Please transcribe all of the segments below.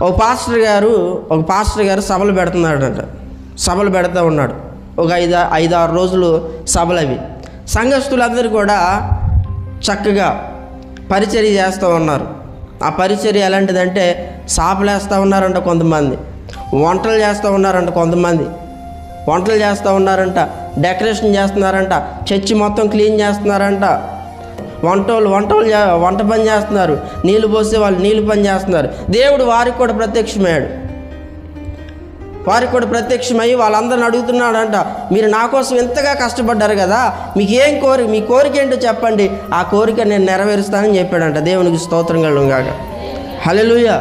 ఒక పాస్టర్ గారు సభలు పెడుతున్నాడంట. సభలు పెడతా ఉన్నాడు. ఒక 5-6 రోజులు సభలు అవి. సంఘస్థులందరూ కూడా చక్కగా పరిచర్య చేస్తూ ఉన్నారు. ఆ పరిచర్య ఎలాంటిదంటే సాపలు వేస్తూ ఉన్నారంట కొంతమంది, వంటలు చేస్తూ ఉన్నారంట కొంతమంది, వంటలు చేస్తూ ఉన్నారంట, డెకరేషన్ చేస్తున్నారంట, చర్చి మొత్తం క్లీన్ చేస్తున్నారంట, వంట పని చేస్తున్నారు, నీళ్ళు పోసే వాళ్ళు నీళ్ళు పని చేస్తున్నారు. దేవుడు వారికి కూడా ప్రత్యక్షమై వాళ్ళందరిని అడుగుతున్నాడంట, మీరు నా కోసం ఎంతగా కష్టపడ్డారు కదా, మీకు మీ కోరిక ఏంటో చెప్పండి, ఆ కోరిక నేను నెరవేరుస్తానని చెప్పాడంట. దేవునికి స్తోత్రం కలుగును గాక. హల్లెలూయా.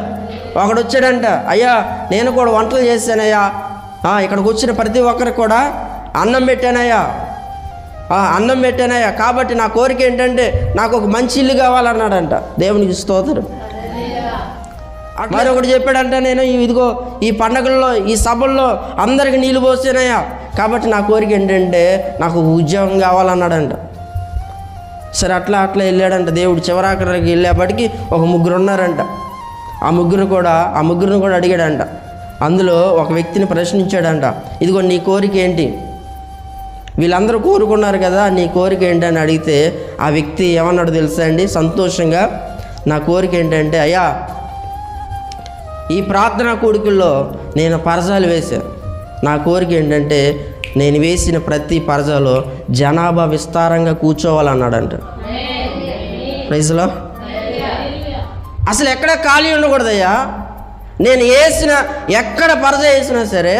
ఒకడు వచ్చాడంట, అయ్యా నేను కూడా వంటలు చేశానయ్యా, ఇక్కడికి వచ్చిన ప్రతి ఒక్కరికి కూడా అన్నం పెట్టానయ్యా, కాబట్టి నా కోరిక ఏంటంటే నాకు ఒక మంచి ఇల్లు కావాలన్నాడంట. దేవునికి స్తోత్రం. మరొకటి చెప్పాడంట, నేను ఇదిగో ఈ పండగల్లో ఈ సభల్లో అందరికి నీళ్ళు పోసానయ్యా, కాబట్టి నా కోరిక ఏంటంటే నాకు ఉద్యోగం కావాలన్నాడంట. సరే అట్లా వెళ్ళాడంట. దేవుడు చివరాఖరికి వెళ్ళేప్పటికి ఒక 3 ఉన్నారంట. ఆ ముగ్గురిని కూడా అడిగాడంట. అందులో ఒక వ్యక్తిని ప్రశ్నించాడంట, ఇదిగో నీ కోరిక ఏంటి, వీళ్ళందరూ కోరుకున్నారు కదా, నీ కోరిక ఏంటని అడిగితే ఆ వ్యక్తి ఏమన్నాడు తెలుసా అండి? సంతోషంగా నా కోరిక ఏంటంటే, అయ్యా ఈ ప్రార్థనా కూడికల్లో నేను పరజాలు వేశాను, నా కోరిక ఏంటంటే నేను వేసిన ప్రతి పరజాలో జనాభా విస్తారంగా కూర్చోవాలన్నాడంట. ప్రైజ్లో అసలు ఎక్కడ ఖాళీ ఉండకూడదయ్యా, నేను ఎక్కడ పరజ వేసినా సరే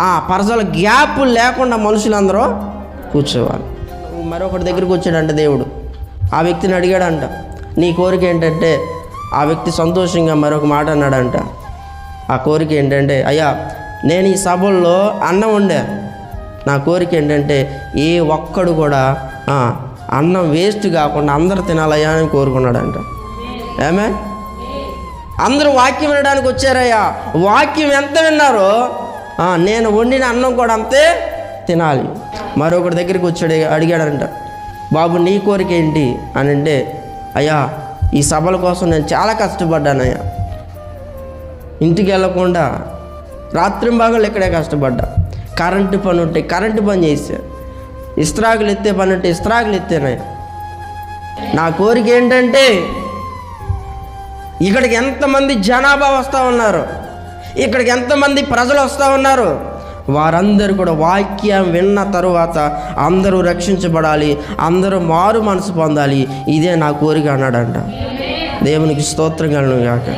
ఆ పరజల గ్యాపులు లేకుండా మనుషులందరూ కూర్చోవాలి. మరొకటి దగ్గరికి వచ్చాడంట దేవుడు. ఆ వ్యక్తిని అడిగాడంట, నీ కోరిక ఏంటంటే ఆ వ్యక్తి సంతోషంగా మరొక మాట అన్నాడంట. ఆ కోరిక ఏంటంటే, అయ్యా నేను ఈ సభల్లో అన్నం వండా, నా కోరిక ఏంటంటే ఏ ఒక్కడు కూడా అన్నం వేస్ట్ కాకుండా అందరూ తినాలయ్యా అని కోరుకున్నాడంట. ఏమే అందరూ వాక్యం వినడానికి వచ్చారయ్యా, వాక్యం ఎంత విన్నారో నేను వండిన అన్నం కూడా అంతే తినాలి. మరొకటి దగ్గరికి వచ్చాడు, అడిగాడంట, బాబు నీ కోరిక ఏంటి అని అంటే, అయ్యా ఈ సభల కోసం నేను చాలా కష్టపడ్డానయ్యా, ఇంటికి వెళ్ళకుండా రాత్రింబాగలు ఇక్కడే కష్టపడ్డా, కరెంటు పని ఉంటే కరెంటు పని చేసా, ఇస్త్రాకులు ఎత్తే పని ఉంటే ఇస్త్రాకులు ఎత్తేనయ్యా. నా కోరిక ఏంటంటే ఇక్కడికి ఎంతమంది జనాభా వస్తూ ఉన్నారు, ఇక్కడికి ఎంతమంది ప్రజలు వస్తూ ఉన్నారు, వారందరూ కూడా వాక్యం విన్న తరువాత అందరూ రక్షించబడాలి, అందరూ మారు మనసు పొందాలి, ఇదే నా కోరిక అన్నాడంట. దేవునికి స్తోత్రం కలుగును గాక.